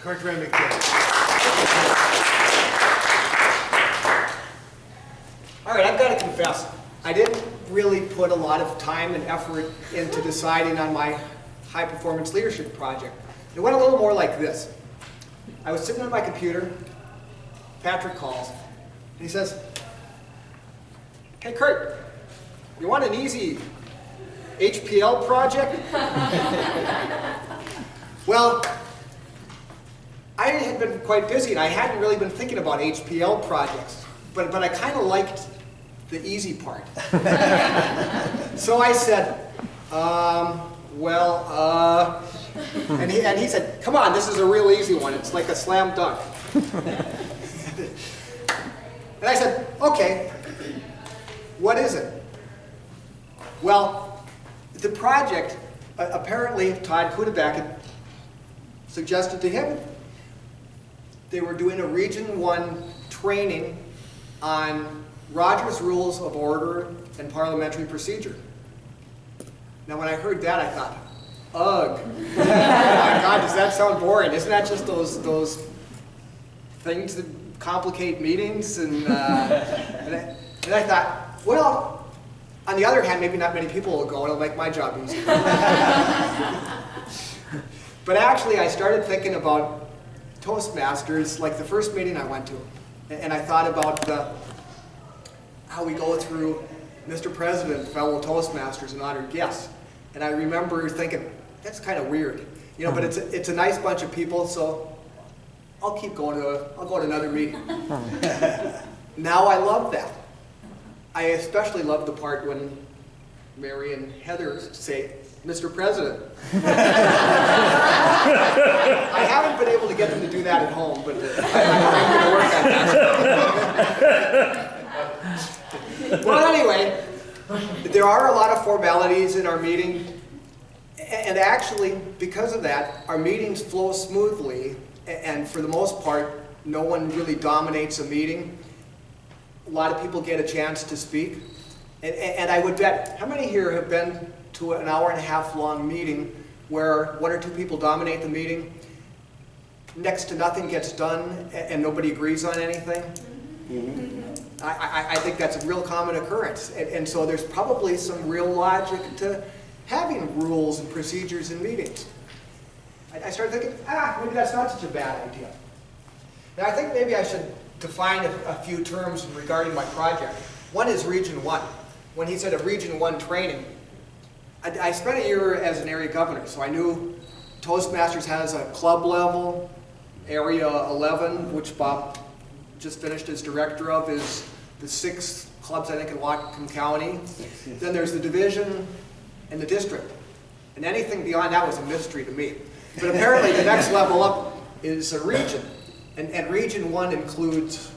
Curt Remington. All right, I've got to confess, I didn't really put a lot of time and effort into deciding on my high-performance leadership project. It went a little more like this. I was sitting on my computer, Patrick calls, and he says, "Hey Curt, you want an easy HPL project?" Well, I had been quite busy and I hadn't really been thinking about HPL projects, but I kind of liked the easy part. So I said, and he said, "Come on, this is a real easy one. It's like a slam dunk." And I said, "Okay, what is it?" Well, the project, apparently Todd Kudeback had suggested to him, they were doing a Region 1 training on Rogers Rules of Order and Parliamentary Procedure. Now when I heard that, I thought, ugh, oh my God, does that sound boring? Isn't that just those things that complicate meetings? And I thought, well, on the other hand, maybe not many people will go, and it'll make my job easier. But actually, I started thinking about Toastmasters, like the first meeting I went to, and I thought about how we go through Mr. President, fellow Toastmasters, and honored guests. And I remember thinking, that's kind of weird, you know. But it's a nice bunch of people, so I'll keep going I'll go to another meeting. Now I love that. I especially love the part when Mary and Heather say, "Mr. President." I haven't been able to get them to do that at home, but I'm going to work on that. Well, anyway, there are a lot of formalities in our meeting, and actually, because of that, our meetings flow smoothly, and for the most part, no one really dominates a meeting. A lot of people get a chance to speak, and I would bet, how many here have been to an hour-and-a-half long meeting where one or two people dominate the meeting, next to nothing gets done, and nobody agrees on anything? Mm-hmm. I think that's a real common occurrence, and so there's probably some real logic to having rules and procedures in meetings. I started thinking, maybe that's not such a bad idea. Now I think maybe I should define a few terms regarding my project. One is Region 1. When he said a Region 1 training, I spent a year as an area governor, so I knew Toastmasters has a club level. Area 11, which Bob just finished as director of, is the 6 clubs, I think, in Whatcom County. Then there's the division and the district. And anything beyond that was a mystery to me. But apparently the next level up is a region. And Region 1 includes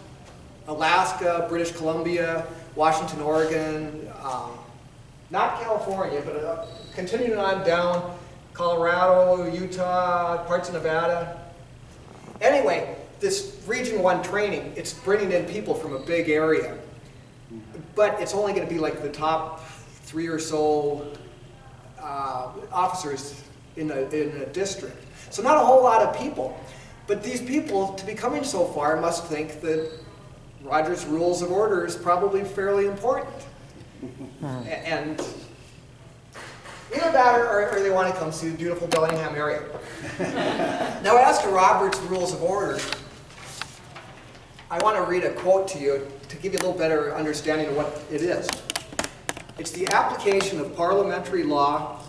Alaska, British Columbia, Washington, Oregon, not California, but continuing on down, Colorado, Utah, parts of Nevada. Anyway, this Region 1 training, it's bringing in people from a big area. But it's only going to be like the top 3 or so officers in a district. So not a whole lot of people. But these people, to be coming so far, must think that Rogers Rules of Order is probably fairly important. And either that or they want to come see the beautiful Bellingham area. Now, as to Robert's Rules of Order, I want to read a quote to you to give you a little better understanding of what it is. It's the application of parliamentary law,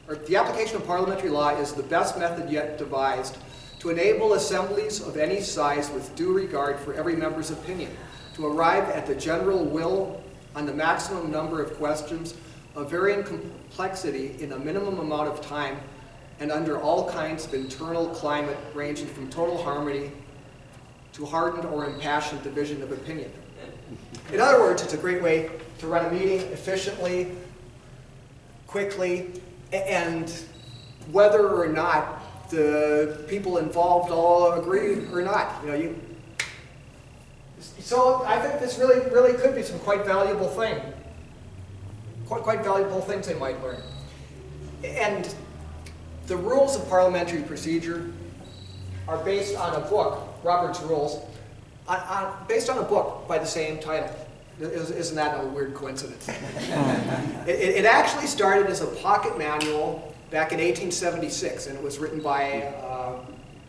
or the application of parliamentary law is the best method yet devised to enable assemblies of any size with due regard for every member's opinion to arrive at the general will on the maximum number of questions of varying complexity in a minimum amount of time and under all kinds of internal climate ranging from total harmony to hardened or impassioned division of opinion. In other words, it's a great way to run a meeting efficiently, quickly, and whether or not the people involved all agree or not. So I think this really could be some quite valuable thing. Quite valuable things they might learn. And the rules of parliamentary procedure are based on a book, Robert's Rules, based on a book by the same title. Isn't that a weird coincidence? It actually started as a pocket manual back in 1876, and it was written by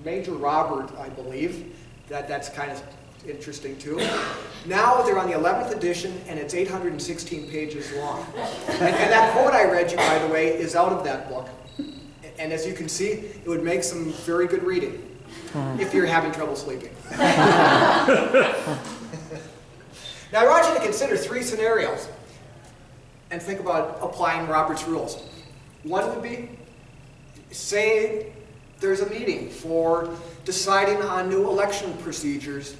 Major Robert, I believe. That's kind of interesting too. Now they're on the 11th edition, and it's 816 pages long. And that quote I read you, by the way, is out of that book. And as you can see, it would make some very good reading if you're having trouble sleeping. Now I want you to consider 3 scenarios and think about applying Robert's Rules. One would be, say there's a meeting for deciding on new election procedures,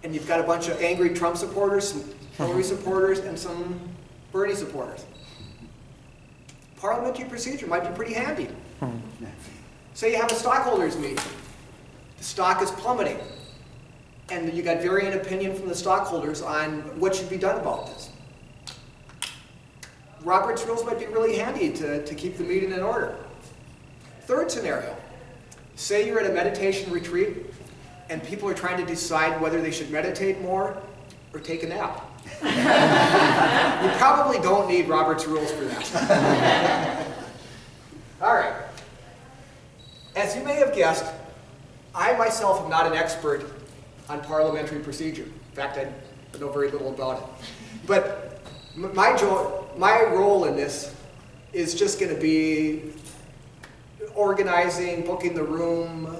and you've got a bunch of angry Trump supporters, some Hillary supporters, and some Bernie supporters. Parliamentary procedure might be pretty handy. Say you have a stockholders meeting. The stock is plummeting, and you got varying opinion from the stockholders on what should be done about this. Robert's Rules might be really handy to keep the meeting in order. Third scenario, say you're at a meditation retreat and people are trying to decide whether they should meditate more or take a nap. You probably don't need Robert's Rules for that. All right. As you may have guessed, I myself am not an expert on parliamentary procedure. In fact, I know very little about it. But my role in this is just going to be organizing, booking the room,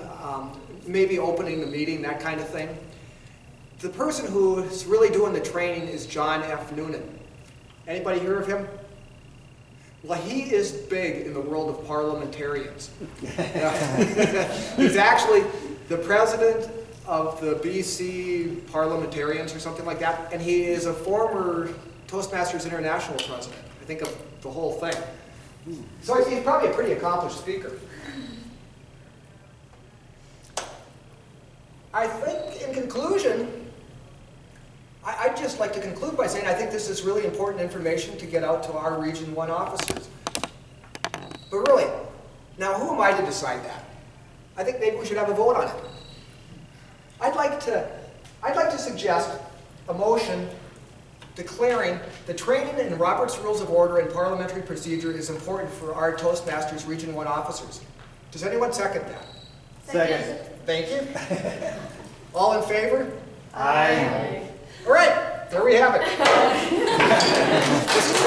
maybe opening the meeting, that kind of thing. The person who's really doing the training is John F. Noonan. Anybody hear of him? Well, he is big in the world of parliamentarians. He's actually the president of the BC Parliamentarians or something like that, and he is a former Toastmasters International president, I think, of the whole thing. So he's probably a pretty accomplished speaker. I think, in conclusion, I'd just like to conclude by saying I think this is really important information to get out to our Region 1 officers. But really, now who am I to decide that? I think maybe we should have a vote on it. I'd like to suggest a motion declaring the training in Robert's Rules of Order and Parliamentary Procedure is important for our Toastmasters Region 1 officers. Does anyone second that? Second. Thank you. All in favor? Aye. All right, there we have it. This is